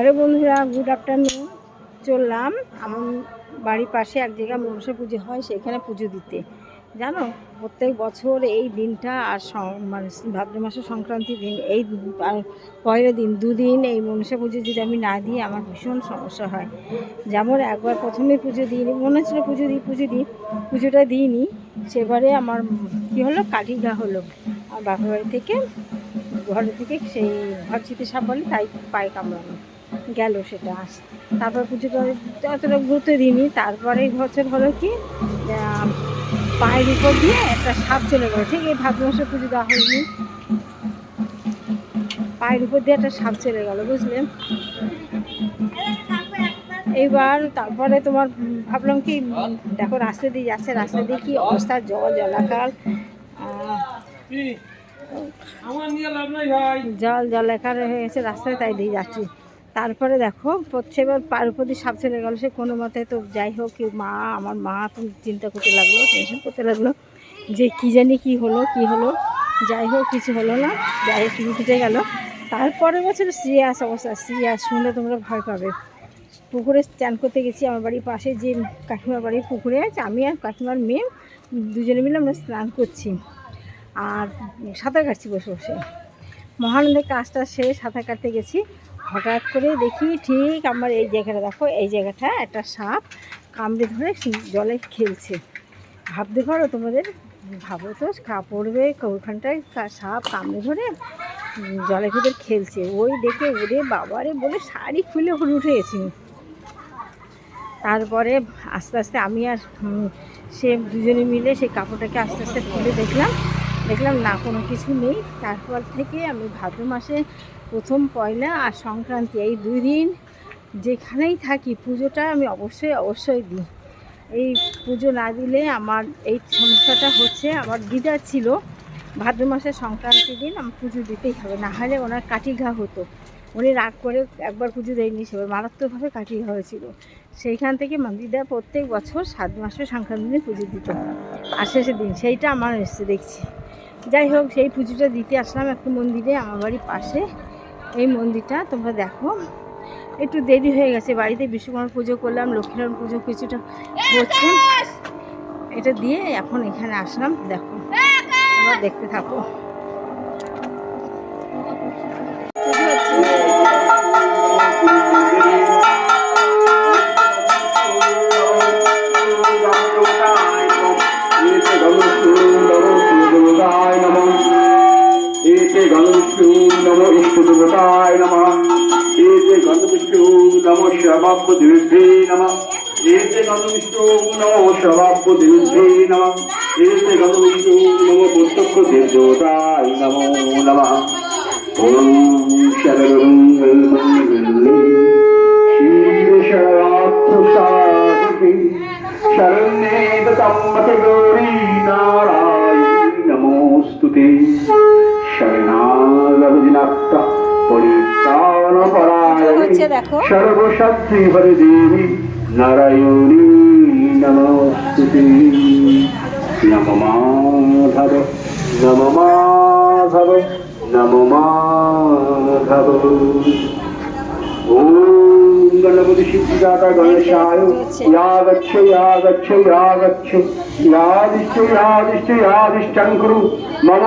Hello বন্ধুরা, good afternoon. চললাম আমার বাড়ির পাশে এক জায়গায় মনসা পুজো হয়, সেখানে পুজো দিতে। জানো, প্রত্যেক বছর এই দিনটা আর মানে ভাদ্র মাসের সংক্রান্তির দিন, এই পরের দিন দুদিন এই মনসা পুজো যদি আমি না দিই আমার ভীষণ সমস্যা হয়। যেমন একবার প্রথমে পুজো দিইনি, মনে হচ্ছিলো পুজো দিই পুজোটা দিইনি। সেবারে আমার কী হলো, কাঠিঘা হলো। আর বাপের বাড়ি থেকে ঘরে থেকে সেই ঘর চিতে সাপ বলে, তাই পায়ে কামড়ানো গেল সেটা। তারপর পুজোটা অতটা গুরুত্ব দিইনি। তারপরে বছর হলো কি, পায়ের উপর দিয়ে একটা সাপ চলে গেলো। ঠিক এই ভাদ্র মাসে পুজো দেওয়া হয়নি, পায়ের উপর দিয়ে একটা সাপ চলে গেলো, বুঝলেন। এইবার তারপরে তোমার ভাবলাম কি, দেখো রাস্তা দিয়ে যাচ্ছে, রাস্তা দিয়ে কি অবস্থা, জলাকার জলাকার হয়ে গেছে রাস্তায়, তাই দিয়ে যাচ্ছি। তারপরে দেখো সেবার পায়ের উপর দিয়ে সাপ চলে গেলো। সে কোনো মতে তো যাই হোক, আমার মা তো চিন্তা করতে লাগলো, টেনশন করতে লাগলো যে কী জানি কী হলো। যাই হোক কিছু হলো না, যাই হোক ছুটে গেল। তারপরের বছর সিরিয়াস অবস্থা, সিরিয়াস শুনলে তোমরা ভয় পাবে। পুকুরে স্নান করতে গেছি, আমার বাড়ির পাশে যে কাকিমার বাড়ির পুকুরে আছে, আমি আর কাকিমার মেয়ে দুজনে মিলে আমরা স্নান করছি আর সাঁতার কাটছি বসে বসে। মহানন্দের কাজটা শেষ, সাঁতার কাটতে গেছি। হঠাৎ করে দেখি ঠিক আমার এই জায়গাটা, দেখো এই জায়গাটা একটা সাপ কামড়ে ধরে জলে খেলছে। ভাবতে পারো তোমাদের, ভাবো তো, পড়বে ওখানটায় সাপ কামড়ে ধরে জলের ভিতর খেলছে। ওই দেখে ওরে বাবারে বলে শাড়ি খুলে উঠে গেছি। তারপরে আস্তে আস্তে আমি আর সে দুজনে মিলে সেই কাপড়টাকে আস্তে আস্তে খুলে দেখলাম না, কোনো কিছু নেই। তারপর থেকে আমি ভাদ্র মাসে প্রথম পয়লা আর সংক্রান্তি এই 2 দিন যেখানেই থাকি পুজোটা আমি অবশ্যই দিই। এই পুজো না দিলে আমার এই সমস্যাটা হচ্ছে। আমার দিদা ছিল, ভাদ্র মাসের সংক্রান্তির দিন আমার পুজো দিতেই হবে, না হলে ওনার কাঠিঘা হতো। উনি রাগ করে একবার পুজো দেয়নি, সেবার মারাত্মকভাবে কাঠিঘা হয়েছিল। সেইখান থেকে দিদা প্রত্যেক বছর 7 মাসের সংক্রান্তির দিন পুজো দিত, আর শেষের দিন সেইটা আমার এসে দেখছি। যাই হোক, সেই পুজোটা দিতে আসলাম একটা মন্দিরে, আমার বাড়ির পাশে এই মন্দিরটা। তোমরা দেখো, একটু দেরি হয়ে গেছে, বাড়িতে বিশ্বকর্মা পুজো করলাম, লক্ষ্মীনারায়ণ পুজো কিছুটা হচ্ছে, এটা দিয়ে এখন এখানে আসলাম। দেখো, তোমরা দেখতে থাকো। नमो इष्टदेवताय नमः। एते गणविष्णु नमो शवाब्दे नमः। एते गणविष्णु नमो शवाब्दे नमः। एते गणविष्णु नमो पुस्तकदेवताय नमो नमः। ओम शरणं शिव शरणार्थसाधिके शरण्ये त्र्यम्बके गौरी नारायणी नमोस्तुते। सर्वशक्ति हरि देवी नारायणी नमोस्तुते। नमो माधव नमो माधव नमो माधव। ओम गणपति सिद्धिदाता गणेशाय यागच्छ यागच्छ यागच्छ यादिष्ट यादिष्ट यादिष्टं कुरु मम